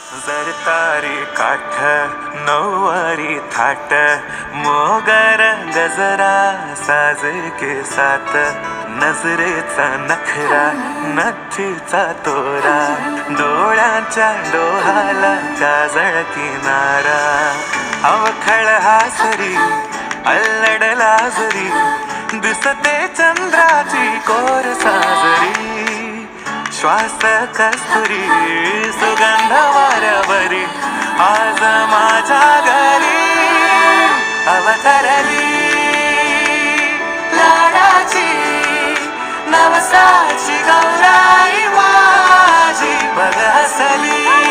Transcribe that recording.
जरतारी काठ नऊवारी थाट मोगर गजरा साजके सात नजरेचा नखरा नथीचा तोरा डोळ्यांच्या डोहाला काजळ किनारा अवखळ हासरी अल्लड लाजरी दिसते चंद्राची कोर साजरी श्वास कस्तुरी सुगंध वाऱ्यावरी आज माझ्या घरी अवतरली लाडाची नवसाची गौराई माझी बघ हसली